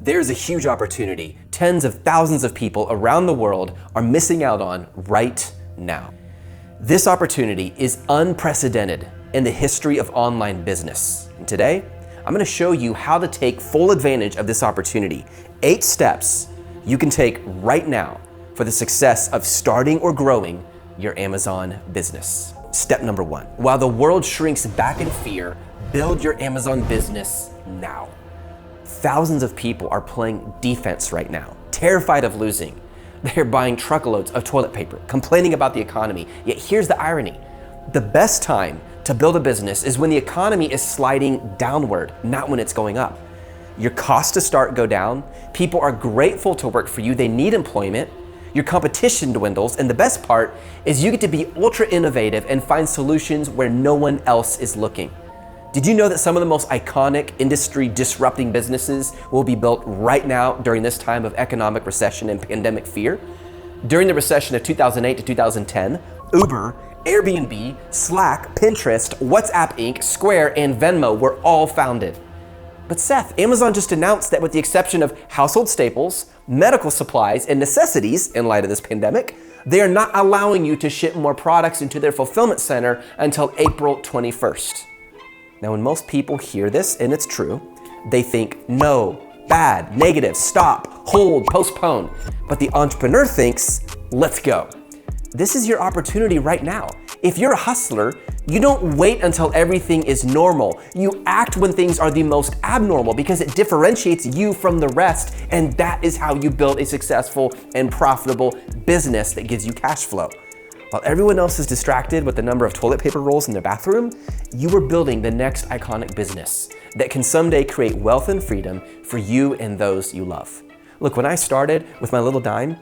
There's a huge opportunity tens of thousands of people around the world are missing out on right now. This opportunity is unprecedented in the history of online business. And today, I'm going to show you how to take full advantage of this opportunity. 8 steps you can take right now for the success of starting or growing your Amazon business. Step number 1. While the world shrinks back in fear, build your Amazon business now. Thousands of people are playing defense right now, terrified of losing. They're buying truckloads of toilet paper, complaining about the economy. Yet here's the irony. The best time to build a business is when the economy is sliding downward, not when it's going up. Your costs to start go down. People are grateful to work for you. They need employment. Your competition dwindles. And the best part is you get to be ultra innovative and find solutions where no one else is looking. Did you know that some of the most iconic industry disrupting businesses will be built right now during this time of economic recession and pandemic fear? During the recession of 2008 to 2010, Uber, Airbnb, Slack, Pinterest, WhatsApp Inc., Square, and Venmo were all founded. But Seth, Amazon just announced that with the exception of household staples, medical supplies, and necessities in light of this pandemic, they are not allowing you to ship more products into their fulfillment center until April 21st. Now, when most people hear this, and it's true, they think, no, bad, negative, stop, hold, postpone. But the entrepreneur thinks, let's go. This is your opportunity right now. If you're a hustler, you don't wait until everything is normal. You act when things are the most abnormal because it differentiates you from the rest, and that is how you build a successful and profitable business that gives you cash flow. While everyone else is distracted with the number of toilet paper rolls in their bathroom, you are building the next iconic business that can someday create wealth and freedom for you and those you love. Look, when I started with my little dime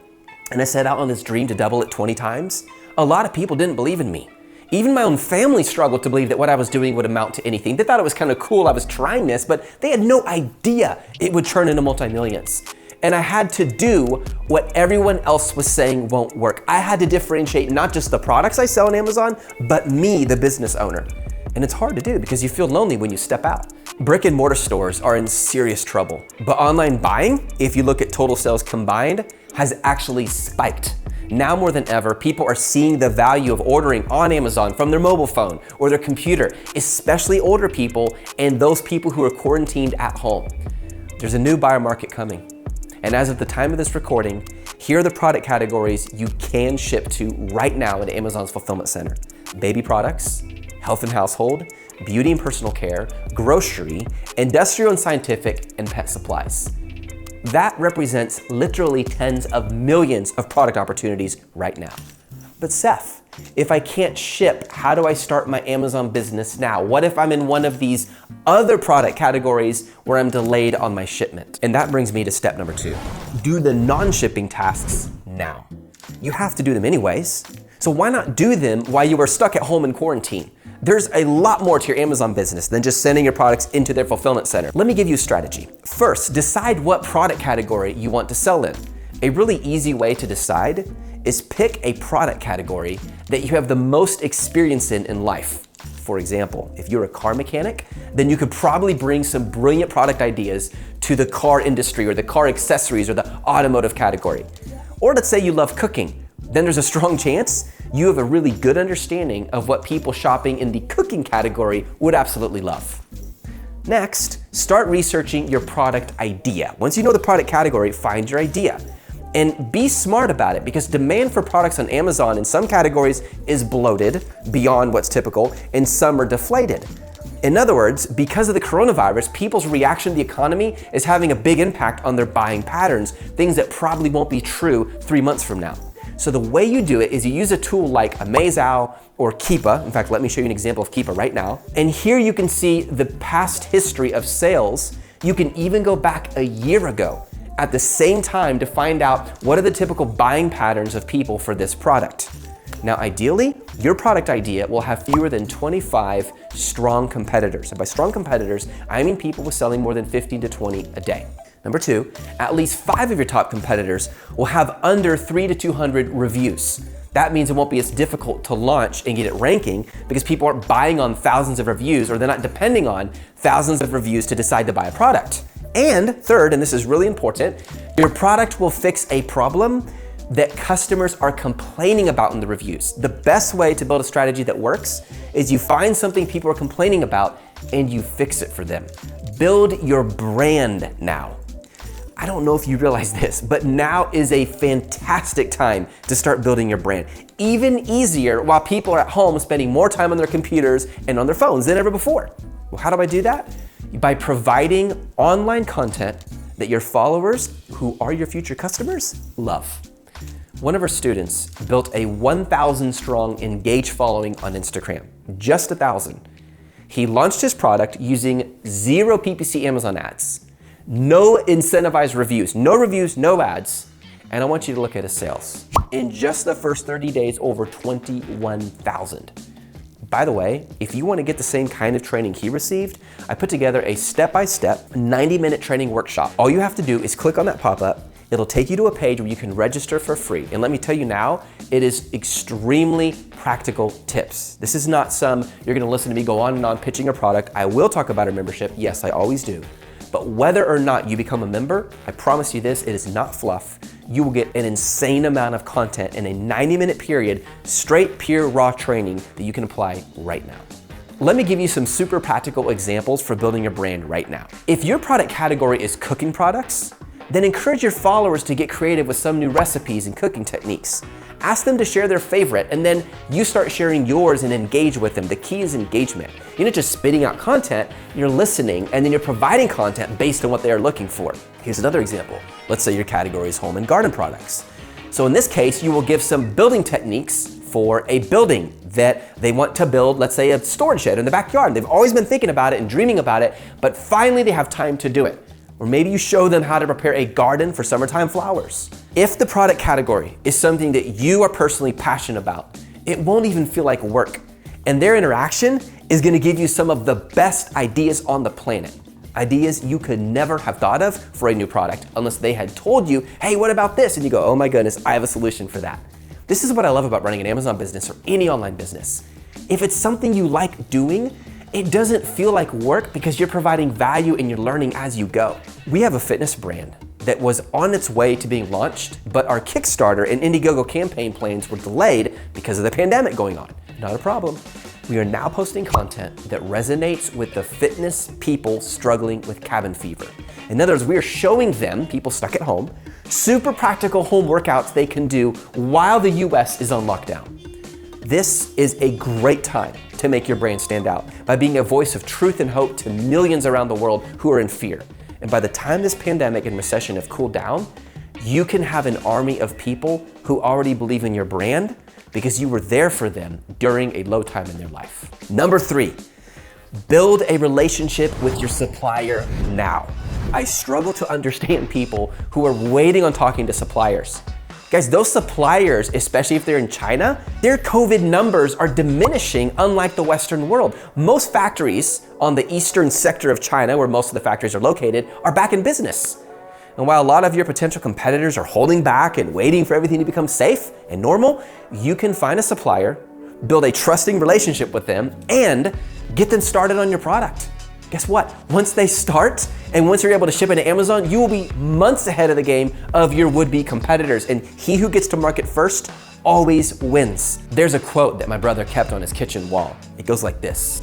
and I set out on this dream to double it 20 times, a lot of people didn't believe in me. Even my own family struggled to believe that what I was doing would amount to anything. They thought it was kind of cool I was trying this, but they had no idea it would turn into multi-millions. And I had to do what everyone else was saying won't work. I had to differentiate not just the products I sell on Amazon, but me, the business owner. And it's hard to do because you feel lonely when you step out. Brick and mortar stores are in serious trouble, but online buying, if you look at total sales combined, has actually spiked. Now more than ever, people are seeing the value of ordering on Amazon from their mobile phone or their computer, especially older people and those people who are quarantined at home. There's a new buyer market coming. And as of the time of this recording, here are the product categories you can ship to right now in Amazon's fulfillment center. Baby products, health and household, beauty and personal care, grocery, industrial and scientific, and pet supplies. That represents literally tens of millions of product opportunities right now. But Seth, if I can't ship, how do I start my Amazon business now? What if I'm in one of these other product categories where I'm delayed on my shipment? And that brings me to step number 2. Do the non-shipping tasks now. You have to do them anyways. So why not do them while you are stuck at home in quarantine? There's a lot more to your Amazon business than just sending your products into their fulfillment center. Let me give you a strategy. First, decide what product category you want to sell in. A really easy way to decide is pick a product category that you have the most experience in life. For example, if you're a car mechanic, then you could probably bring some brilliant product ideas to the car industry or the car accessories or the automotive category. Or let's say you love cooking, then there's a strong chance you have a really good understanding of what people shopping in the cooking category would absolutely love. Next, start researching your product idea. Once you know the product category, find your idea. And be smart about it because demand for products on Amazon in some categories is bloated beyond what's typical and some are deflated. In other words, because of the coronavirus, people's reaction to the economy is having a big impact on their buying patterns, things that probably won't be true 3 months from now. So the way you do it is you use a tool like Amazon or Keepa. In fact, let me show you an example of Keepa right now. And here you can see the past history of sales. You can even go back a year ago at the same time to find out what are the typical buying patterns of people for this product. Now, ideally, your product idea will have fewer than 25 strong competitors. And by strong competitors, I mean people with selling more than 15 to 20 a day. Number 2, at least 5 of your top competitors will have under 3 to 200 reviews. That means it won't be as difficult to launch and get it ranking because people aren't buying on thousands of reviews or they're not depending on thousands of reviews to decide to buy a product. And third, and this is really important, your product will fix a problem that customers are complaining about in the reviews. The best way to build a strategy that works is you find something people are complaining about and you fix it for them. Build your brand now. I don't know if you realize this, but now is a fantastic time to start building your brand. Even easier while people are at home spending more time on their computers and on their phones than ever before. Well, how do I do that? By providing online content that your followers, who are your future customers, love. One of our students built a 1,000 strong engaged following on Instagram, just 1,000. He launched his product using 0 PPC Amazon ads, no incentivized reviews, no ads, and I want you to look at his sales. In just the first 30 days, over 21,000. By the way, if you want to get the same kind of training he received, I put together a step-by-step 90-minute training workshop. All you have to do is click on that pop-up. It'll take you to a page where you can register for free. And let me tell you now, it is extremely practical tips. This is not some, you're gonna listen to me go on and on pitching a product. I will talk about a membership. Yes, I always do. But whether or not you become a member, I promise you this, it is not fluff. You will get an insane amount of content in a 90-minute period, straight, pure, raw training that you can apply right now. Let me give you some super practical examples for building your brand right now. If your product category is cooking products, then encourage your followers to get creative with some new recipes and cooking techniques. Ask them to share their favorite, and then you start sharing yours and engage with them. The key is engagement. You're not just spitting out content, you're listening, and then you're providing content based on what they are looking for. Here's another example. Let's say your category is home and garden products. So in this case, you will give some building techniques for a building that they want to build, let's say a storage shed in the backyard. They've always been thinking about it and dreaming about it, but finally they have time to do it. Or maybe you show them how to prepare a garden for summertime flowers. If the product category is something that you are personally passionate about, it won't even feel like work. And their interaction is gonna give you some of the best ideas on the planet. Ideas you could never have thought of for a new product unless they had told you, hey, what about this? And you go, oh my goodness, I have a solution for that. This is what I love about running an Amazon business or any online business. If it's something you like doing, it doesn't feel like work because you're providing value and you're learning as you go. We have a fitness brand that was on its way to being launched, but our Kickstarter and Indiegogo campaign plans were delayed because of the pandemic going on. Not a problem. We are now posting content that resonates with the fitness people struggling with cabin fever. In other words, we are showing them, people stuck at home, super practical home workouts they can do while the US is on lockdown. This is a great time to make your brand stand out by being a voice of truth and hope to millions around the world who are in fear. And by the time this pandemic and recession have cooled down, you can have an army of people who already believe in your brand because you were there for them during a low time in their life. Number 3, build a relationship with your supplier now. I struggle to understand people who are waiting on talking to suppliers. Guys, those suppliers, especially if they're in China, their COVID numbers are diminishing unlike the Western world. Most factories on the eastern sector of China, where most of the factories are located, are back in business. And while a lot of your potential competitors are holding back and waiting for everything to become safe and normal, you can find a supplier, build a trusting relationship with them, and get them started on your product. Guess what? Once they start, and once you're able to ship into Amazon, you will be months ahead of the game of your would-be competitors. And he who gets to market first always wins. There's a quote that my brother kept on his kitchen wall. It goes like this: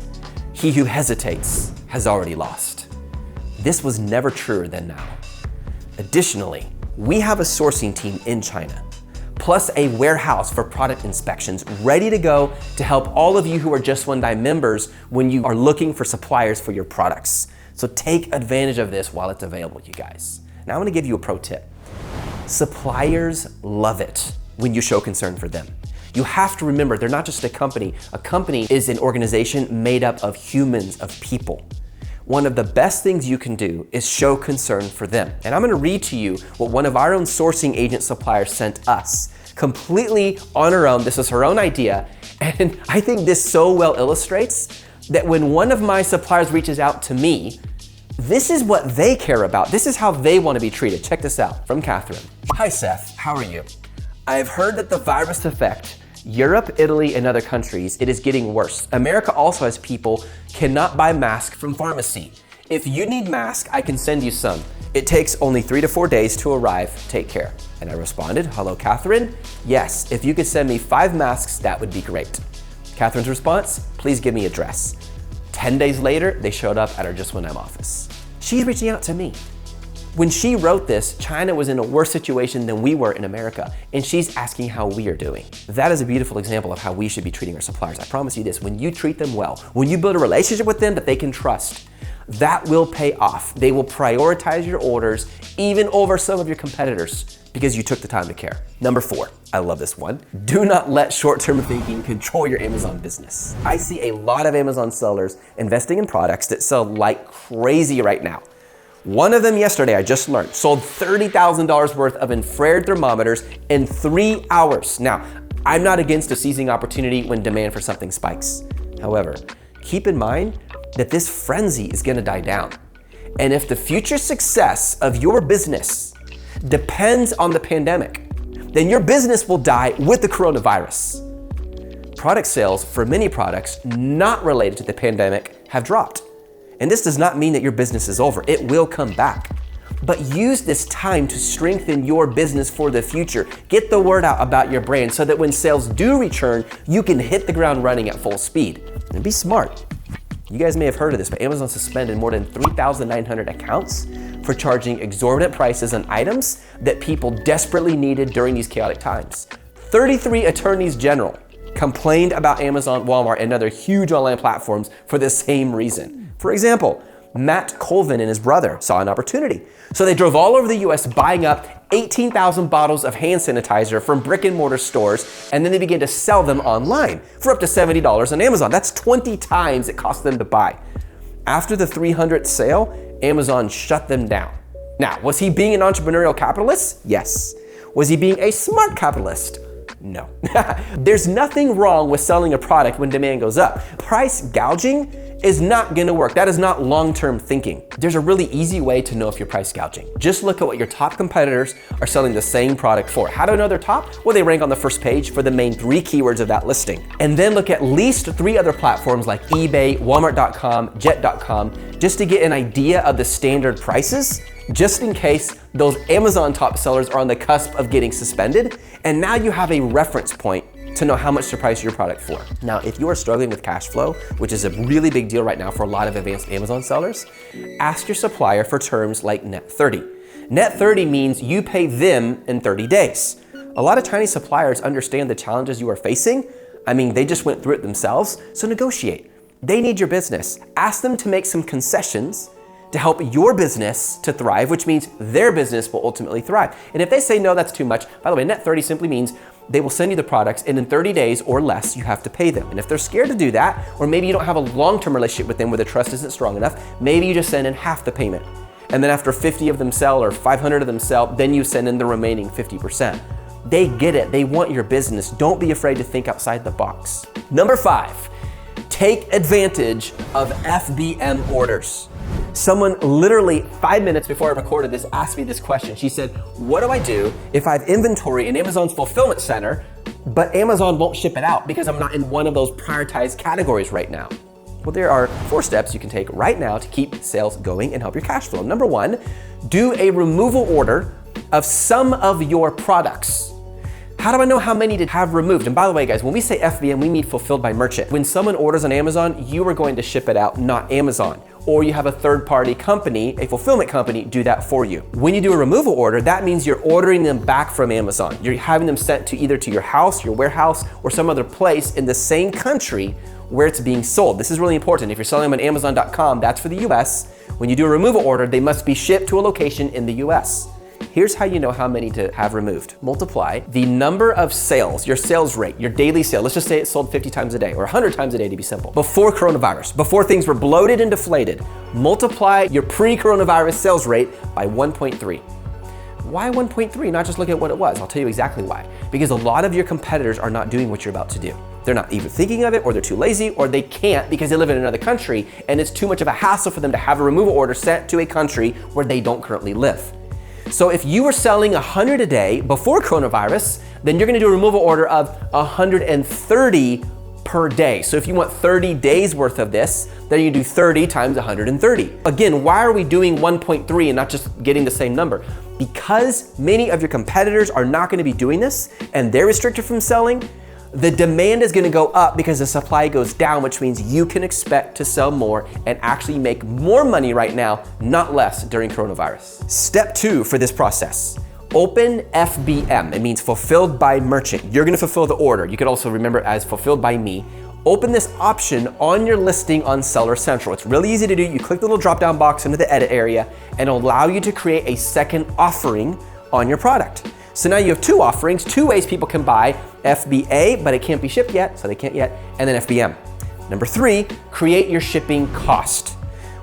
"He who hesitates has already lost." This was never truer than now. Additionally, we have a sourcing team in China, plus a warehouse for product inspections ready to go to help all of you who are Just One Dime members when you are looking for suppliers for your products. So take advantage of this while it's available, you guys. Now I'm gonna give you a pro tip. Suppliers love it when you show concern for them. You have to remember, they're not just a company. A company is an organization made up of humans, of people. One of the best things you can do is show concern for them. And I'm gonna read to you what one of our own sourcing agent suppliers sent us, completely on her own. This was her own idea. And I think this so well illustrates that when one of my suppliers reaches out to me, this is what they care about. This is how they want to be treated. Check this out from Catherine. Hi Seth, how are you? I've heard that the virus affect Europe, Italy, and other countries, it is getting worse. America also has people cannot buy masks from pharmacy. If you need masks, I can send you some. It takes only 3 to 4 days to arrive. Take care. And I responded, hello, Catherine. Yes, if you could send me 5 masks, that would be great. Catherine's response, please give me address. 10 days later, they showed up at our Just One M office. She's reaching out to me. When she wrote this, China was in a worse situation than we were in America, and she's asking how we are doing. That is a beautiful example of how we should be treating our suppliers. I promise you this, when you treat them well, when you build a relationship with them that they can trust, that will pay off. They will prioritize your orders even over some of your competitors because you took the time to care. Number 4, I love this one. Do not let short-term thinking control your Amazon business. I see a lot of Amazon sellers investing in products that sell like crazy right now. One of them yesterday, I just learned, sold $30,000 worth of infrared thermometers in 3 hours. Now, I'm not against a seizing opportunity when demand for something spikes. However, keep in mind that this frenzy is gonna die down. And if the future success of your business depends on the pandemic, then your business will die with the coronavirus. Product sales for many products not related to the pandemic have dropped. And this does not mean that your business is over. It will come back. But use this time to strengthen your business for the future. Get the word out about your brand so that when sales do return, you can hit the ground running at full speed. And be smart. You guys may have heard of this, but Amazon suspended more than 3,900 accounts for charging exorbitant prices on items that people desperately needed during these chaotic times. 33 attorneys general complained about Amazon, Walmart, and other huge online platforms for the same reason. For example, Matt Colvin and his brother saw an opportunity. So they drove all over the US buying up 18,000 bottles of hand sanitizer from brick and mortar stores, and then they began to sell them online for up to $70 on Amazon. That's 20 times it cost them to buy. After the 300th sale, Amazon shut them down. Now, was he being an entrepreneurial capitalist? Yes. Was he being a smart capitalist? No. There's nothing wrong with selling a product when demand goes up. Price gouging is not gonna work. That is not long-term thinking. There's a really easy way to know if you're price gouging. Just look at what your top competitors are selling the same product for. How do I know they're top? Well, they rank on the first page for the main 3 keywords of that listing. And then look at least 3 other platforms like eBay, Walmart.com, Jet.com, just to get an idea of the standard prices, just in case those Amazon top sellers are on the cusp of getting suspended. And now you have a reference point to know how much to price your product for. Now, if you are struggling with cash flow, which is a really big deal right now for a lot of advanced Amazon sellers, ask your supplier for terms like Net 30. Net 30 means you pay them in 30 days. A lot of Chinese suppliers understand the challenges you are facing. I mean, they just went through it themselves, so negotiate. They need your business. Ask them to make some concessions to help your business to thrive, which means their business will ultimately thrive. And if they say, no, that's too much, by the way, Net 30 simply means they will send you the products, and in 30 days or less, you have to pay them. And if they're scared to do that, or maybe you don't have a long-term relationship with them where the trust isn't strong enough, maybe you just send in half the payment. And then after 50 of them sell or 500 of them sell, then you send in the remaining 50%. They get it. They want your business. Don't be afraid to think outside the box. Number 5, take advantage of FBM orders. Someone literally 5 minutes before I recorded this asked me this question. She said, what do I do if I have inventory in Amazon's fulfillment center, but Amazon won't ship it out because I'm not in one of those prioritized categories right now? Well, there are 4 steps you can take right now to keep sales going and help your cash flow. Number 1, do a removal order of some of your products. How do I know how many to have removed? And by the way, guys, when we say FBM, we mean fulfilled by merchant. When someone orders on Amazon, you are going to ship it out, not Amazon. Or you have a third-party company, a fulfillment company, do that for you. When you do a removal order, that means you're ordering them back from Amazon. You're having them sent to either to your house, your warehouse, or some other place in the same country where it's being sold. This is really important. If you're selling them on Amazon.com, that's for the US. When you do a removal order, they must be shipped to a location in the US. Here's how you know how many to have removed. Multiply the number of sales, your sales rate, your daily sale. Let's just say it sold 50 times a day or 100 times a day to be simple. Before coronavirus, before things were bloated and deflated, multiply your pre-coronavirus sales rate by 1.3. Why 1.3? Not just look at what it was. I'll tell you exactly why. Because a lot of your competitors are not doing what you're about to do. They're not either thinking of it, or they're too lazy, or they can't because they live in another country and it's too much of a hassle for them to have a removal order sent to a country where they don't currently live. So if you were selling 100 a day before coronavirus, then you're gonna do a removal order of 130 per day. So if you want 30 days worth of this, then you do 30 times 130. Again, why are we doing 1.3 and not just getting the same number? Because many of your competitors are not gonna be doing this and they're restricted from selling, the demand is gonna go up because the supply goes down, which means you can expect to sell more and actually make more money right now, not less during coronavirus. Step 2 for this process. Open FBM. It means fulfilled by merchant. You're gonna fulfill the order. You could also remember it as fulfilled by me. Open this option on your listing on Seller Central. It's really easy to do. You click the little drop-down box into the edit area and it'll allow you to create a second offering on your product. So now you have 2 offerings, 2 ways people can buy FBA, but it can't be shipped yet, so they can't yet, and then FBM. Number 3, create your shipping cost.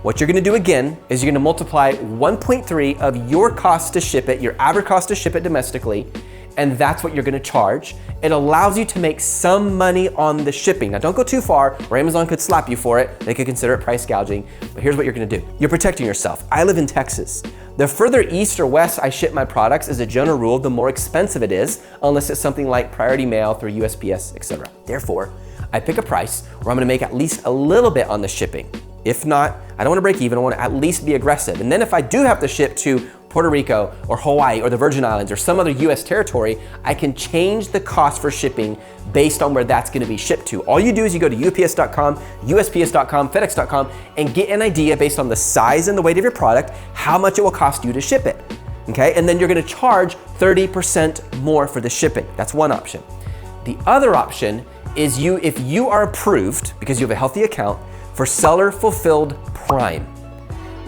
What you're gonna do again is you're gonna multiply 1.3 of your cost to ship it, your average cost to ship it domestically, and that's what you're gonna charge. It allows you to make some money on the shipping. Now don't go too far, or Amazon could slap you for it. They could consider it price gouging, but here's what you're gonna do. You're protecting yourself. I live in Texas. The further east or west I ship my products, as a general rule, the more expensive it is, unless it's something like priority mail through USPS, etc. Therefore, I pick a price where I'm gonna make at least a little bit on the shipping. If not, I don't wanna break even, I wanna at least be aggressive. And then if I do have to ship to Puerto Rico or Hawaii or the Virgin Islands or some other US territory, I can change the cost for shipping based on where that's gonna be shipped to. All you do is you go to UPS.com, USPS.com, FedEx.com, and get an idea based on the size and the weight of your product, how much it will cost you to ship it, okay? And then you're gonna charge 30% more for the shipping. That's one option. The other option is if you are approved, because you have a healthy account, for Seller Fulfilled Prime.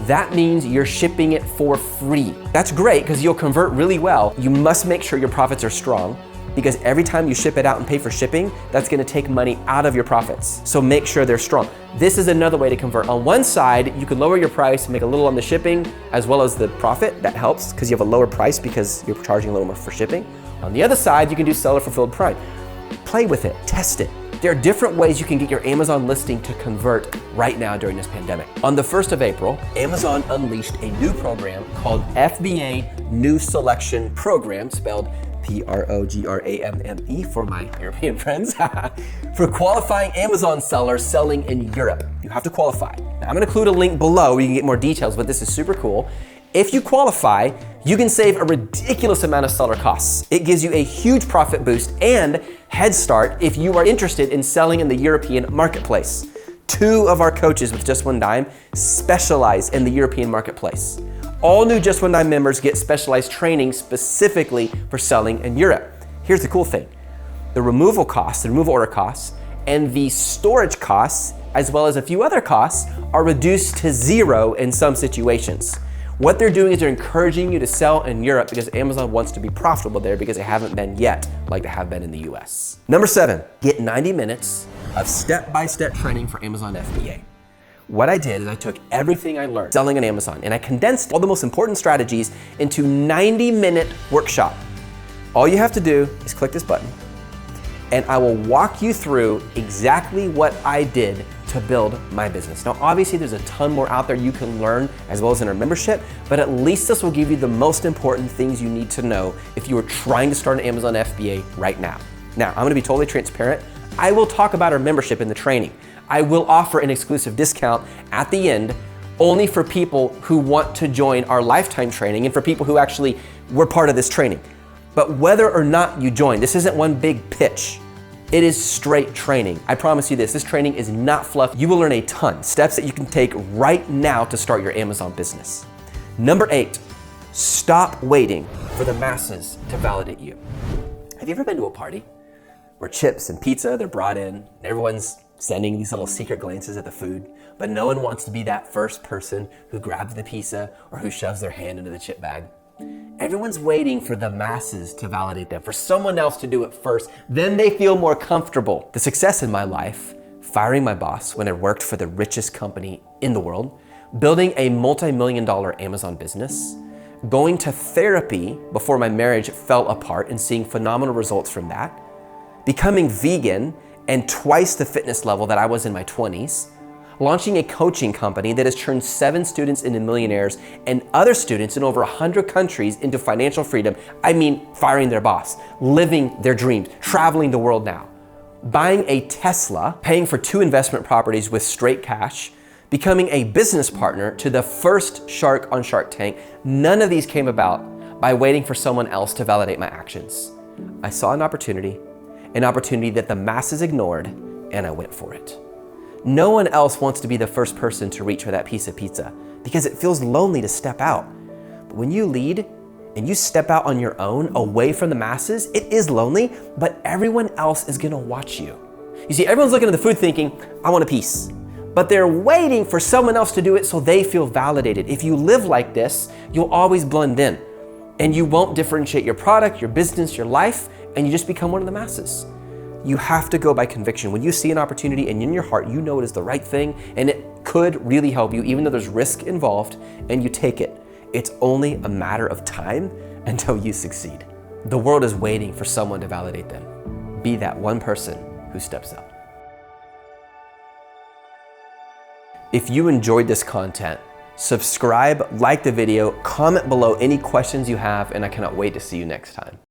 That means you're shipping it for free. That's great because you'll convert really well. You must make sure your profits are strong because every time you ship it out and pay for shipping, that's gonna take money out of your profits. So make sure they're strong. This is another way to convert. On one side, you can lower your price, make a little on the shipping as well as the profit. That helps because you have a lower price because you're charging a little more for shipping. On the other side, you can do Seller Fulfilled Prime. Play with it, test it. There are different ways you can get your Amazon listing to convert right now during this pandemic. On the 1st of April, Amazon unleashed a new program called FBA New Selection Program, spelled P-R-O-G-R-A-M-M-E for my European friends, for qualifying Amazon sellers selling in Europe. You have to qualify. Now, I'm gonna include a link below where you can get more details, but this is super cool. If you qualify, you can save a ridiculous amount of seller costs. It gives you a huge profit boost and head start if you are interested in selling in the European marketplace. 2 of our coaches with Just One Dime specialize in the European marketplace. All new Just One Dime members get specialized training specifically for selling in Europe. Here's the cool thing. The removal costs, the removal order costs, and the storage costs, as well as a few other costs, are reduced to 0 in some situations. What they're doing is they're encouraging you to sell in Europe because Amazon wants to be profitable there because they haven't been yet like they have been in the US. Number 7, get 90 minutes of step-by-step training for Amazon FBA. What I did is I took everything I learned selling on Amazon and I condensed all the most important strategies into 90-minute workshop. All you have to do is click this button and I will walk you through exactly what I did to build my business. Now, obviously there's a ton more out there you can learn as well as in our membership, but at least this will give you the most important things you need to know if you are trying to start an Amazon FBA right now. Now, I'm gonna be totally transparent. I will talk about our membership in the training. I will offer an exclusive discount at the end only for people who want to join our lifetime training and for people who actually were part of this training. But whether or not you join, this isn't one big pitch. It is straight training. I promise you this training is not fluff. You will learn a ton, steps that you can take right now to start your Amazon business. Number 8, stop waiting for the masses to validate you. Have you ever been to a party where chips and pizza, they're brought in, and everyone's sending these little secret glances at the food, but no one wants to be that first person who grabs the pizza or who shoves their hand into the chip bag? Everyone's waiting for the masses to validate them, for someone else to do it first. Then they feel more comfortable. The success in my life, firing my boss when I worked for the richest company in the world, building a multi-million-dollar Amazon business, going to therapy before my marriage fell apart and seeing phenomenal results from that, becoming vegan and twice the fitness level that I was in my 20s, launching a coaching company that has turned 7 students into millionaires and other students in over 100 countries into financial freedom. I mean, firing their boss, living their dreams, traveling the world now. buying a Tesla, paying for 2 investment properties with straight cash, becoming a business partner to the first shark on Shark Tank. None of these came about by waiting for someone else to validate my actions. I saw an opportunity that the masses ignored, and I went for it. No one else wants to be the first person to reach for that piece of pizza because it feels lonely to step out. But when you lead and you step out on your own, away from the masses, it is lonely, but everyone else is gonna watch you. You see, everyone's looking at the food thinking, I want a piece. But they're waiting for someone else to do it so they feel validated. If you live like this, you'll always blend in and you won't differentiate your product, your business, your life, and you just become one of the masses. You have to go by conviction. When you see an opportunity and in your heart, you know it is the right thing and it could really help you, even though there's risk involved, and you take it. It's only a matter of time until you succeed. The world is waiting for someone to validate them. Be that one person who steps up. If you enjoyed this content, subscribe, like the video, comment below any questions you have, and I cannot wait to see you next time.